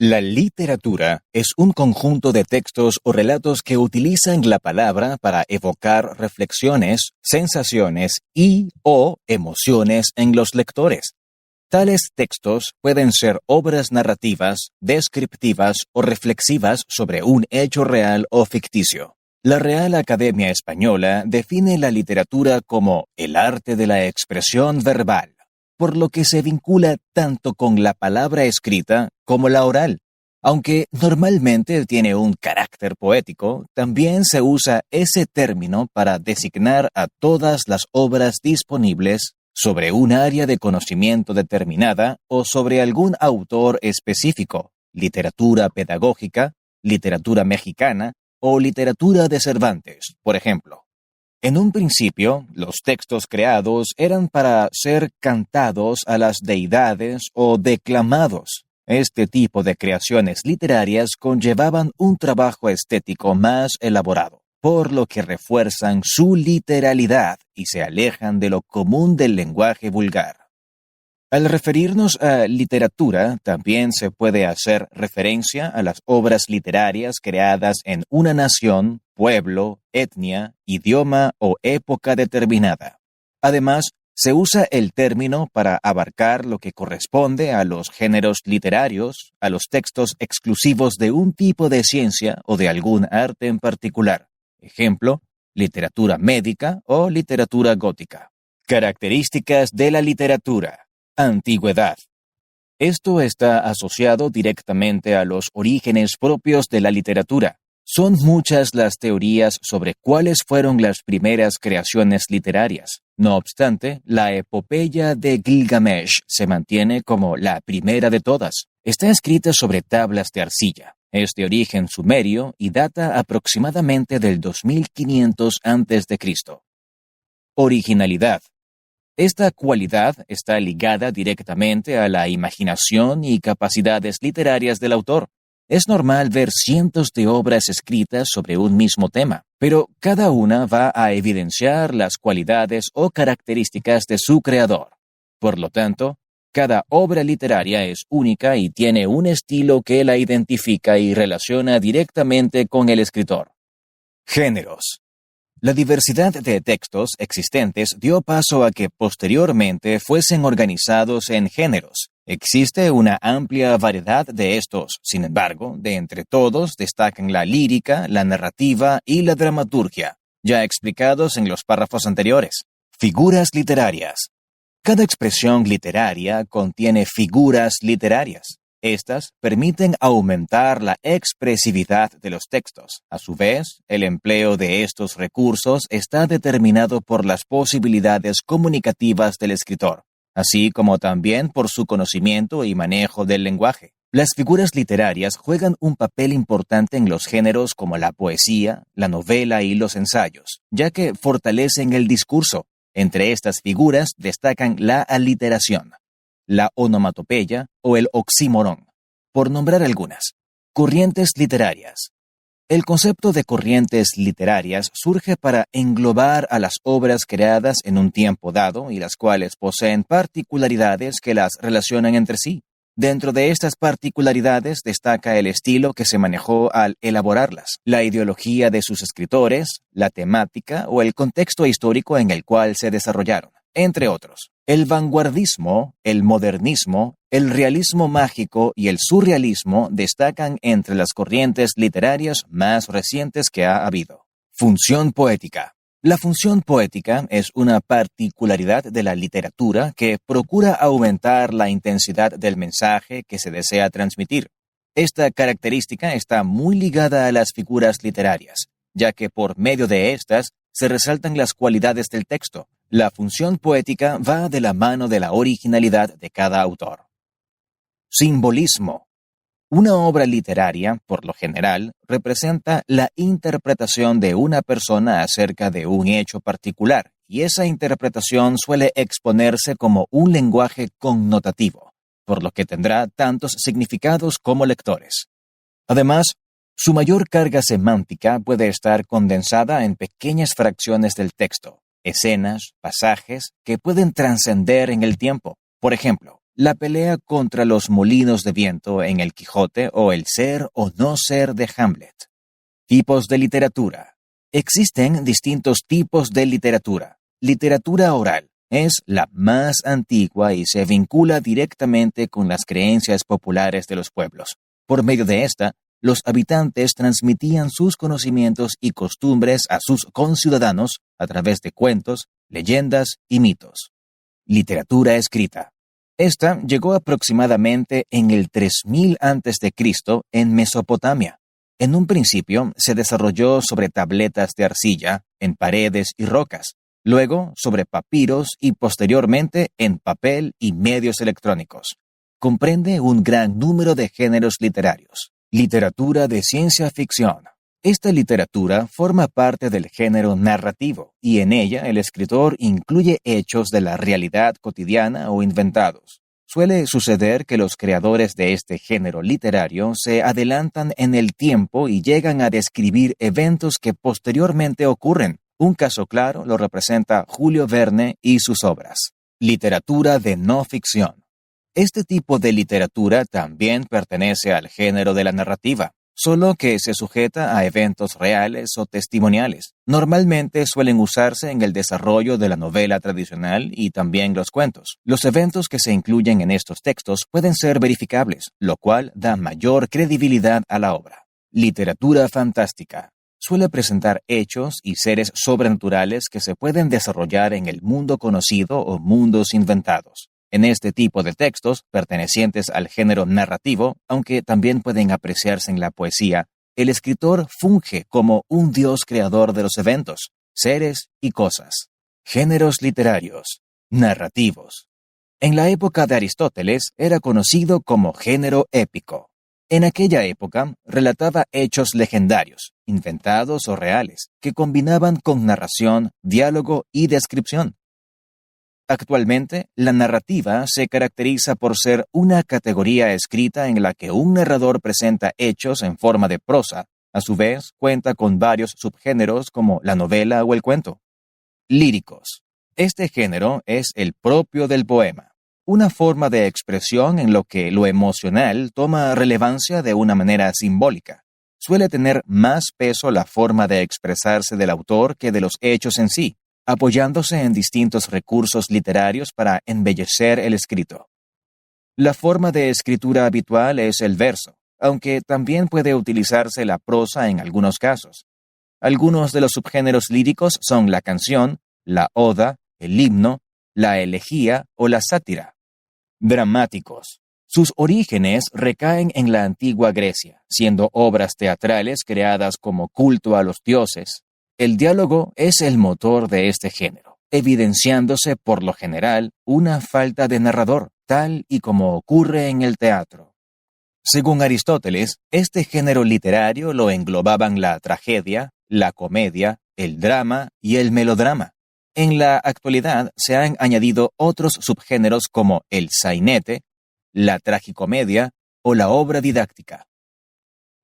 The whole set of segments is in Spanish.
La literatura es un conjunto de textos o relatos que utilizan la palabra para evocar reflexiones, sensaciones y/o emociones en los lectores. Tales textos pueden ser obras narrativas, descriptivas o reflexivas sobre un hecho real o ficticio. La Real Academia Española define la literatura como el arte de la expresión verbal, por lo que se vincula tanto con la palabra escrita como la oral. Aunque normalmente tiene un carácter poético, también se usa ese término para designar a todas las obras disponibles sobre un área de conocimiento determinada o sobre algún autor específico, literatura pedagógica, literatura mexicana o literatura de Cervantes, por ejemplo. En un principio, los textos creados eran para ser cantados a las deidades o declamados. Este tipo de creaciones literarias conllevaban un trabajo estético más elaborado, por lo que refuerzan su literalidad y se alejan de lo común del lenguaje vulgar. Al referirnos a literatura, también se puede hacer referencia a las obras literarias creadas en una nación, pueblo, etnia, idioma o época determinada. Además, se usa el término para abarcar lo que corresponde a los géneros literarios, a los textos exclusivos de un tipo de ciencia o de algún arte en particular. Ejemplo, literatura médica o literatura gótica. Características de la literatura. Antigüedad. Esto está asociado directamente a los orígenes propios de la literatura. Son muchas las teorías sobre cuáles fueron las primeras creaciones literarias. No obstante, la epopeya de Gilgamesh se mantiene como la primera de todas. Está escrita sobre tablas de arcilla. Es de origen sumerio y data aproximadamente del 2500 a.C. Originalidad. Esta cualidad está ligada directamente a la imaginación y capacidades literarias del autor. Es normal ver cientos de obras escritas sobre un mismo tema, pero cada una va a evidenciar las cualidades o características de su creador. Por lo tanto, cada obra literaria es única y tiene un estilo que la identifica y relaciona directamente con el escritor. Géneros. La diversidad de textos existentes dio paso a que posteriormente fuesen organizados en géneros. Existe una amplia variedad de estos, sin embargo, de entre todos destacan la lírica, la narrativa y la dramaturgia, ya explicados en los párrafos anteriores. Figuras literarias. Cada expresión literaria contiene figuras literarias. Estas permiten aumentar la expresividad de los textos. A su vez, el empleo de estos recursos está determinado por las posibilidades comunicativas del escritor, así como también por su conocimiento y manejo del lenguaje. Las figuras literarias juegan un papel importante en los géneros como la poesía, la novela y los ensayos, ya que fortalecen el discurso. Entre estas figuras destacan la aliteración, la onomatopeya o el oxímoron, por nombrar algunas. Corrientes literarias. El concepto de corrientes literarias surge para englobar a las obras creadas en un tiempo dado y las cuales poseen particularidades que las relacionan entre sí. Dentro de estas particularidades destaca el estilo que se manejó al elaborarlas, la ideología de sus escritores, la temática o el contexto histórico en el cual se desarrollaron, entre otros. El vanguardismo, el modernismo, el realismo mágico y el surrealismo destacan entre las corrientes literarias más recientes que ha habido. Función poética. La función poética es una particularidad de la literatura que procura aumentar la intensidad del mensaje que se desea transmitir. Esta característica está muy ligada a las figuras literarias, ya que por medio de estas se resaltan las cualidades del texto. La función poética va de la mano de la originalidad de cada autor. Simbolismo. Una obra literaria, por lo general, representa la interpretación de una persona acerca de un hecho particular, y esa interpretación suele exponerse como un lenguaje connotativo, por lo que tendrá tantos significados como lectores. Además, su mayor carga semántica puede estar condensada en pequeñas fracciones del texto, escenas, pasajes que pueden trascender en el tiempo. Por ejemplo, La pelea contra los molinos de viento en El Quijote o el ser o no ser de Hamlet. Tipos de literatura. Existen distintos tipos de literatura. Literatura oral es la más antigua y se vincula directamente con las creencias populares de los pueblos. Por medio de esta, los habitantes transmitían sus conocimientos y costumbres a sus conciudadanos a través de cuentos, leyendas y mitos. Literatura escrita. Esta llegó aproximadamente en el 3000 a.C. en Mesopotamia. En un principio se desarrolló sobre tabletas de arcilla, en paredes y rocas, luego sobre papiros y posteriormente en papel y medios electrónicos. Comprende un gran número de géneros literarios. Literatura de ciencia ficción. Esta literatura forma parte del género narrativo y en ella el escritor incluye hechos de la realidad cotidiana o inventados. Suele suceder que los creadores de este género literario se adelantan en el tiempo y llegan a describir eventos que posteriormente ocurren. Un caso claro lo representa Julio Verne y sus obras. Literatura de no ficción. Este tipo de literatura también pertenece al género de la narrativa, solo que se sujeta a eventos reales o testimoniales. Normalmente suelen usarse en el desarrollo de la novela tradicional y también los cuentos. Los eventos que se incluyen en estos textos pueden ser verificables, lo cual da mayor credibilidad a la obra. Literatura fantástica. Suele presentar hechos y seres sobrenaturales que se pueden desarrollar en el mundo conocido o mundos inventados. En este tipo de textos, pertenecientes al género narrativo, aunque también pueden apreciarse en la poesía, el escritor funge como un dios creador de los eventos, seres y cosas. Géneros literarios. Narrativos. En la época de Aristóteles era conocido como género épico. En aquella época relataba hechos legendarios, inventados o reales, que combinaban con narración, diálogo y descripción. Actualmente, la narrativa se caracteriza por ser una categoría escrita en la que un narrador presenta hechos en forma de prosa. A su vez, cuenta con varios subgéneros como la novela o el cuento. Líricos. Este género es el propio del poema, una forma de expresión en lo que lo emocional toma relevancia de una manera simbólica. Suele tener más peso la forma de expresarse del autor que de los hechos en sí, apoyándose en distintos recursos literarios para embellecer el escrito. La forma de escritura habitual es el verso, aunque también puede utilizarse la prosa en algunos casos. Algunos de los subgéneros líricos son la canción, la oda, el himno, la elegía o la sátira. Dramáticos. Sus orígenes recaen en la antigua Grecia, siendo obras teatrales creadas como culto a los dioses. El diálogo es el motor de este género, evidenciándose por lo general una falta de narrador, tal y como ocurre en el teatro. Según Aristóteles, este género literario lo englobaban la tragedia, la comedia, el drama y el melodrama. En la actualidad se han añadido otros subgéneros como el sainete, la tragicomedia o la obra didáctica.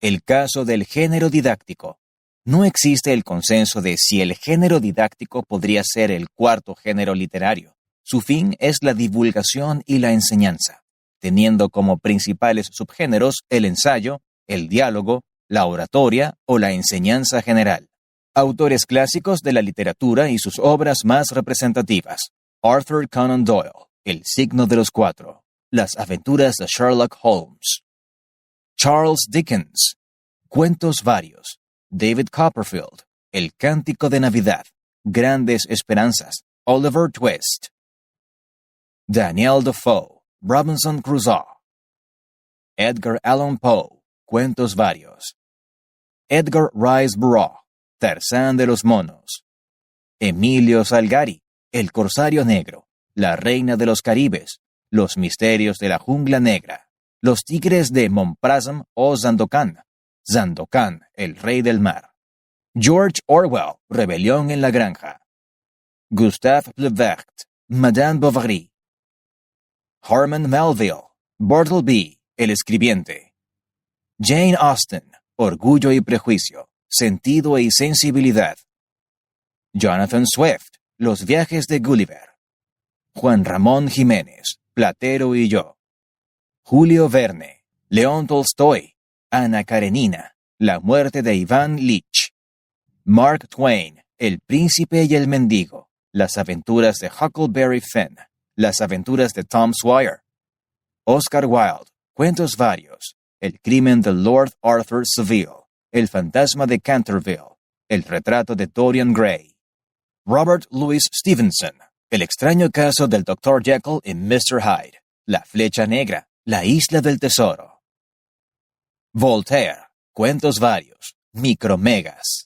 El caso del género didáctico. No existe el consenso de si el género didáctico podría ser el cuarto género literario. Su fin es la divulgación y la enseñanza, teniendo como principales subgéneros el ensayo, el diálogo, la oratoria o la enseñanza general. Autores clásicos de la literatura y sus obras más representativas. Arthur Conan Doyle, El signo de los cuatro. Las aventuras de Sherlock Holmes. Charles Dickens, Cuentos varios. David Copperfield, El cántico de Navidad, Grandes esperanzas, Oliver Twist. Daniel Defoe, Robinson Crusoe. Edgar Allan Poe, Cuentos varios. Edgar Rice Burroughs, Tarzán de los monos. Emilio Salgari, El corsario negro, La reina de los Caribes, Los misterios de la jungla negra, Los tigres de Montparnasse o Sandokan, Sandokan, el rey del mar. George Orwell, Rebelión en la granja. Gustave Flaubert, Madame Bovary. Herman Melville, Bartleby, el escribiente. Jane Austen, Orgullo y prejuicio, Sentido y sensibilidad. Jonathan Swift, Los viajes de Gulliver. Juan Ramón Jiménez, Platero y yo. Julio Verne, León Tolstoy, Ana Karenina, La muerte de Iván Lich. Mark Twain, El príncipe y el mendigo, Las aventuras de Huckleberry Finn, Las aventuras de Tom Sawyer. Oscar Wilde, Cuentos varios, El crimen de Lord Arthur Savile, El fantasma de Canterville, El retrato de Dorian Gray. Robert Louis Stevenson, El extraño caso del Dr. Jekyll y Mr. Hyde, La flecha negra, La isla del tesoro. Voltaire, Cuentos varios, Micromegas.